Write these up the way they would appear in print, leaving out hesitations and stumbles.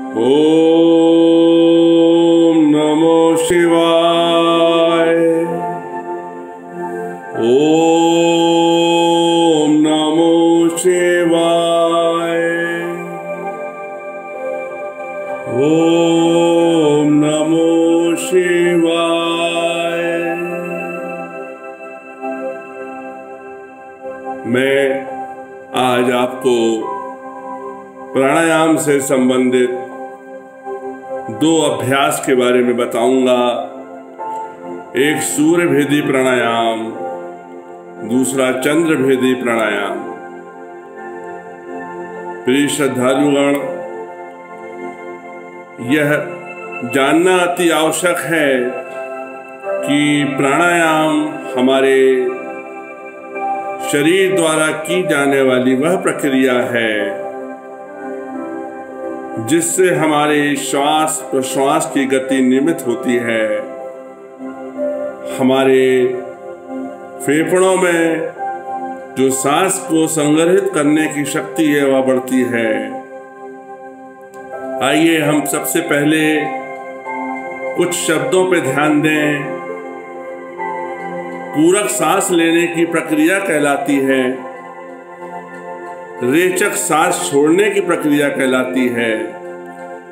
ओम नमो शिवाय। ओम नमो शिवाय। ओम नमो शिवाय। मैं आज आपको प्राणायाम से संबंधित दो अभ्यास के बारे में बताऊंगा। एक सूर्य भेदी प्राणायाम, दूसरा चंद्र भेदी प्राणायाम। प्रिय श्रद्धालुगण, यह जानना अति आवश्यक है कि प्राणायाम हमारे शरीर द्वारा की जाने वाली वह प्रक्रिया है जिससे हमारे श्वास प्रश्वास की गति नियमित होती है। हमारे फेफड़ों में जो सांस को संग्रहित करने की शक्ति है वह बढ़ती है। आइए हम सबसे पहले कुछ शब्दों पे ध्यान दें। पूरक सांस लेने की प्रक्रिया कहलाती है, रेचक सांस छोड़ने की प्रक्रिया कहलाती है,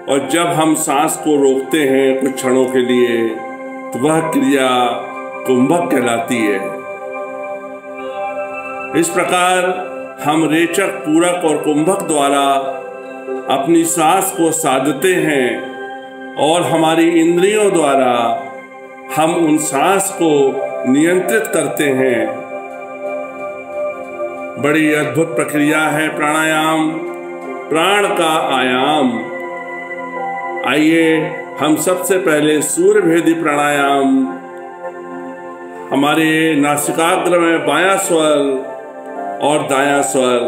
और जब हम सांस को रोकते हैं कुछ क्षणों के लिए तो वह क्रिया कुंभक कहलाती है। इस प्रकार हम रेचक, पूरक और कुंभक द्वारा अपनी सांस को साधते हैं और हमारी इंद्रियों द्वारा हम उन सांस को नियंत्रित करते हैं। बड़ी अद्भुत प्रक्रिया है प्राणायाम, प्राण का आयाम। आइए हम सबसे पहले सूर्य भेदी प्राणायाम। हमारे नासिकाग्र में बायां स्वर और दायां स्वर,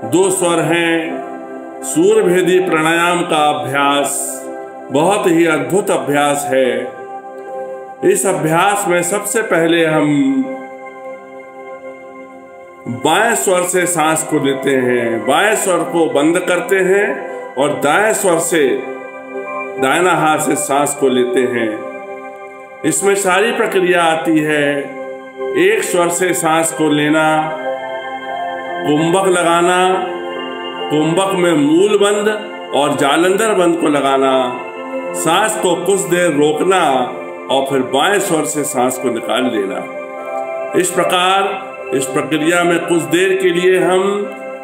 दो स्वर हैं। सूर्य भेदी प्राणायाम का अभ्यास बहुत ही अद्भुत अभ्यास है। इस अभ्यास में सबसे पहले हम बाएं स्वर से सांस को लेते हैं, बाएं स्वर को बंद करते हैं और दाएं स्वर से, दाहिना हाथ से सांस को लेते हैं। इसमें सारी प्रक्रिया आती है। एक स्वर से सांस को लेना, कुंभक लगाना, कुंभक में मूल बंद और जालंधर बंद को लगाना, सांस को कुछ देर रोकना और फिर बाएं स्वर से सांस को निकाल लेना। इस प्रकार इस प्रक्रिया में कुछ देर के लिए हम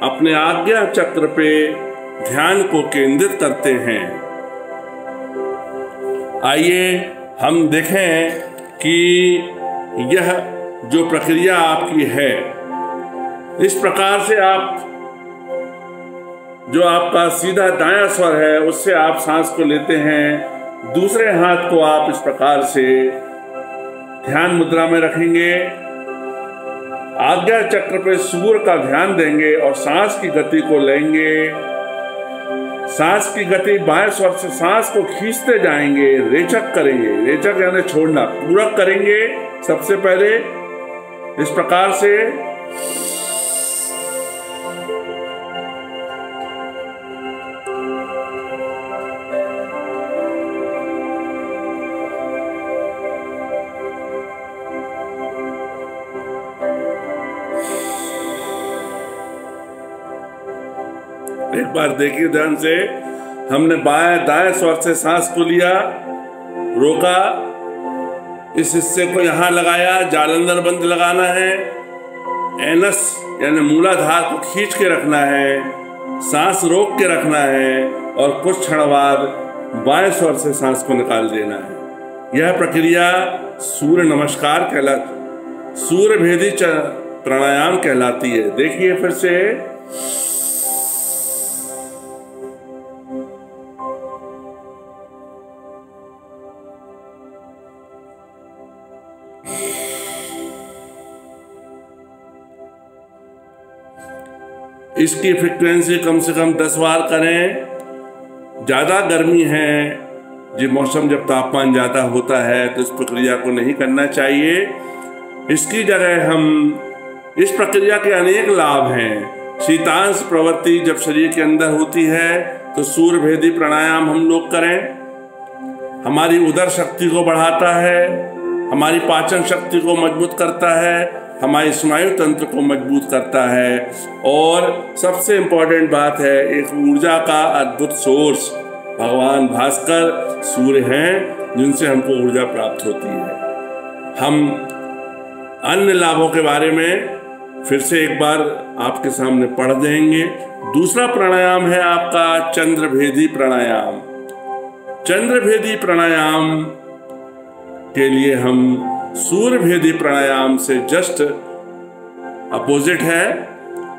अपने आज्ञा चक्र पे ध्यान को केंद्रित करते हैं। आइए हम देखें कि यह जो प्रक्रिया आपकी है, इस प्रकार से आप जो आपका सीधा दायां स्वर है उससे आप सांस को लेते हैं। दूसरे हाथ को आप इस प्रकार से ध्यान मुद्रा में रखेंगे, आज्ञा चक्र पे सूर्य का ध्यान देंगे और सांस की गति को लेंगे। सांस की गति बाएं स्वर से सांस को खींचते जाएंगे, रेचक करेंगे, रेचक यानी छोड़ना, पूरक करेंगे सबसे पहले इस प्रकार से। एक बार देखिए ध्यान से, हमने बाएं दाएं स्वर से सांस को लिया, रोका, इस हिस्से को यहां लगाया, जालंधर बंद लगाना है, एनस यानी मूलाधार को खींच के रखना है, सांस रोक के रखना है और कुछ क्षण बाद बाएं स्वर से सांस को निकाल देना है। यह प्रक्रिया सूर्य नमस्कार सूर्य भेदी प्राणायाम कहलाती है। देखिए फिर से, इसकी फ्रीक्वेंसी कम से कम 10 बार करें। ज़्यादा गर्मी है, जी मौसम जब तापमान ज़्यादा होता है तो इस प्रक्रिया को नहीं करना चाहिए। इसकी जगह हम, इस प्रक्रिया के अनेक लाभ हैं। शीतांश प्रवृत्ति जब शरीर के अंदर होती है तो सूर्य भेदी प्राणायाम हम लोग करें। हमारी उदर शक्ति को बढ़ाता है, हमारी पाचन शक्ति को मजबूत करता है, हमारे स्नायु तंत्र को मजबूत करता है, और सबसे इम्पोर्टेंट बात है, एक ऊर्जा का अद्भुत सोर्स भगवान भास्कर सूर्य हैं जिनसे हमको ऊर्जा प्राप्त होती है। हम अन्य लाभों के बारे में फिर से एक बार आपके सामने पढ़ देंगे। दूसरा प्राणायाम है आपका चंद्रभेदी प्राणायाम। चंद्रभेदी प्राणायाम के लिए हम सूर्यभेदी प्राणायाम से जस्ट अपोजिट है,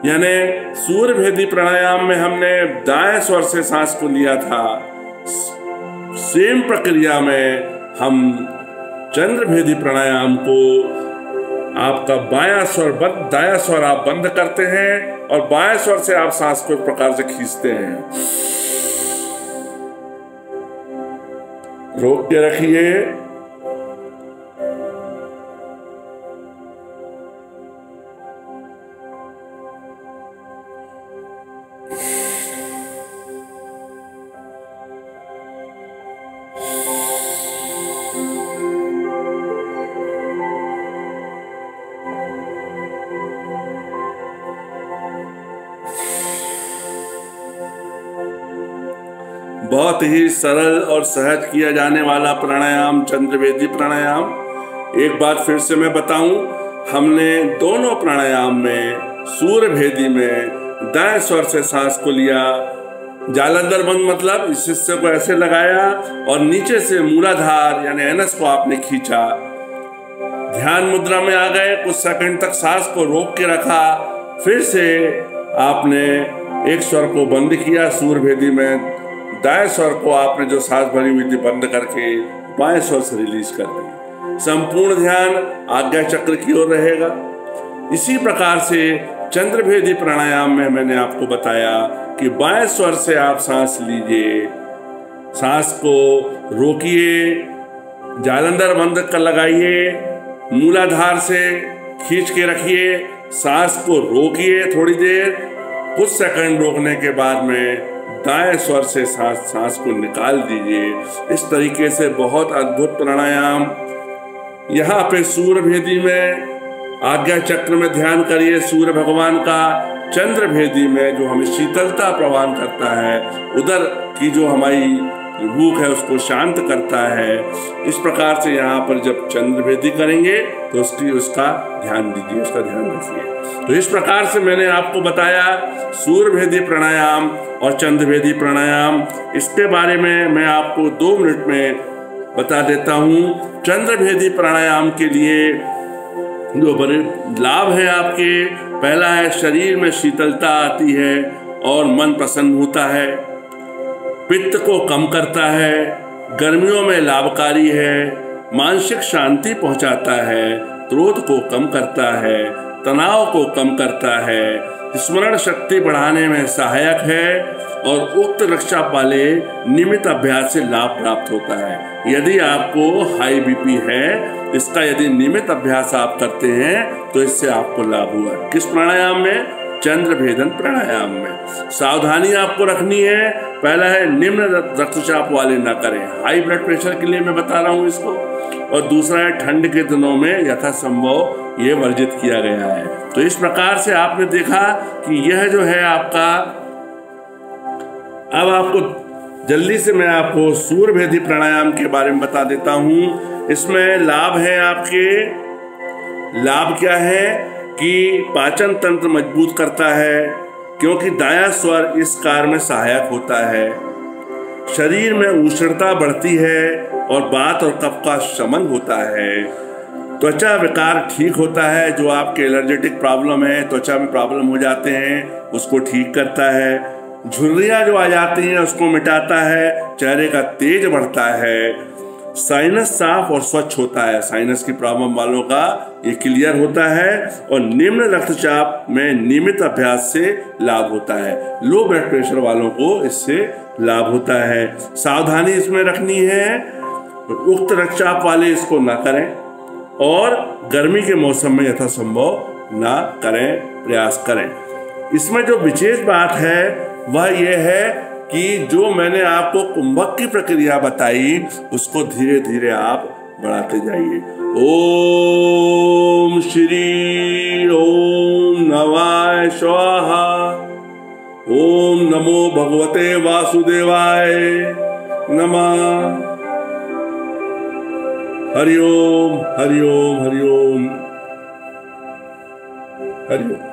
यानी सूर्यभेदी प्राणायाम में हमने दाएं स्वर से सांस को लिया था, सेम प्रक्रिया में हम चंद्रभेदी प्राणायाम को आपका बायां स्वर दायां स्वर आप बंद करते हैं और बाएं स्वर से आप सांस को इस प्रकार से खींचते हैं। रोक के रखिए। बहुत ही सरल और सहज किया जाने वाला प्राणायाम चंद्रभेदी प्राणायाम। एक बार फिर से मैं बताऊं, हमने दोनों प्राणायाम में सूर्यभेदी में दाएं स्वर से सांस को लिया, जालंधर बंद मतलब इस हिस्से को ऐसे लगाया और नीचे से मूलाधार यानी एनस को आपने खींचा, ध्यान मुद्रा में आ गए, कुछ सेकंड तक सांस को रोक के रखा, फिर से आपने एक स्वर को बंद किया सूर्यभेदी में, दाएं स्वर को आपने जो सांस भरी हुई थी बंद करके बाएं स्वर से रिलीज कर दी। संपूर्ण ध्यान आज्ञा चक्र की ओर रहेगा। इसी प्रकार से चंद्रभेदी प्राणायाम में मैंने आपको बताया कि बाएं स्वर से आप सांस लीजिए, सांस को रोकिए, जालंधर बंद कर लगाइए, मूलाधार से खींच के रखिए, सांस को रोकिए थोड़ी देर, कुछ सेकंड रोकने के बाद में दाएं स्वर से सांस को निकाल दीजिए। इस तरीके से बहुत अद्भुत प्राणायाम। यहाँ पे सूर्यभेदी में आज्ञा चक्र में ध्यान करिए सूर्य भगवान का, चंद्रभेदी में जो हमें शीतलता प्रदान करता है, उधर की जो हमारी भूख है उसको शांत करता है। इस प्रकार से यहाँ पर जब चंद्रभेदी करेंगे तो उसका ध्यान दीजिए, उसका ध्यान रखिए। तो इस प्रकार से मैंने आपको बताया सूर्यभेदी प्राणायाम और चंद्रभेदी प्राणायाम। इसके बारे में मैं आपको 2 मिनट में बता देता हूँ। चंद्रभेदी प्राणायाम के लिए जो बड़े लाभ है आपके, पहला है शरीर में शीतलता आती है और मन प्रसन्न होता है, पित्त को कम करता है, गर्मियों में लाभकारी है, मानसिक शांति पहुंचाता है, क्रोध को कम करता है, तनाव को कम करता है, स्मरण शक्ति बढ़ाने में सहायक है और उक्त रक्षा वाले नियमित अभ्यास से लाभ प्राप्त होता है। यदि आपको हाई बीपी है, इसका यदि नियमित अभ्यास आप करते हैं तो इससे आपको लाभ हुआ। किस प्राणायाम में? चंद्रभेदन प्राणायाम में। सावधानी आपको रखनी है, पहला है निम्न रक्तचाप वाले ना करें, हाई ब्लड प्रेशर के लिए मैं बता रहा हूँ इसको, और दूसरा है ठंड के दिनों में यथासंभव ये वर्जित किया गया है। तो इस प्रकार से आपने देखा कि यह जो है आपका, अब आपको जल्दी से मैं आपको सूर्यभेदी प्राणायाम के बारे में बता देता हूँ। इसमें लाभ है आपके, लाभ क्या है कि पाचन तंत्र मजबूत करता है, क्योंकि दायां स्वर इस कार्य में सहायक होता है। शरीर में उष्णता बढ़ती है और बात और कफ का शमन होता है। त्वचा विकार ठीक होता है, जो आपके एलर्जेटिक प्रॉब्लम है, त्वचा में प्रॉब्लम हो जाते हैं, उसको ठीक करता है। झुर्रियाँ जो आ जाती हैं उसको मिटाता है, चेहरे का तेज बढ़ता है, साइनस साफ और स्वच्छ होता है, साइनस की प्रॉब्लम वालों का ये क्लियर होता है, और निम्न रक्तचाप में नियमित अभ्यास से लाभ होता है। लो ब्लड प्रेशर वालों को इससे लाभ होता है। सावधानी इसमें रखनी है, उक्त रक्तचाप वाले इसको ना करें और गर्मी के मौसम में यथासंभव ना करें, प्रयास करें। इसमें जो विशेष बात है वह यह है कि जो मैंने आपको कुंभक की प्रक्रिया बताई उसको धीरे धीरे आप बढ़ाते जाइए। ओम श्री ओम नमः स्वाहा। ओम नमो भगवते वासुदेवाय नमः। हरि ओम हरि ओम हरि ओम हरि ओम।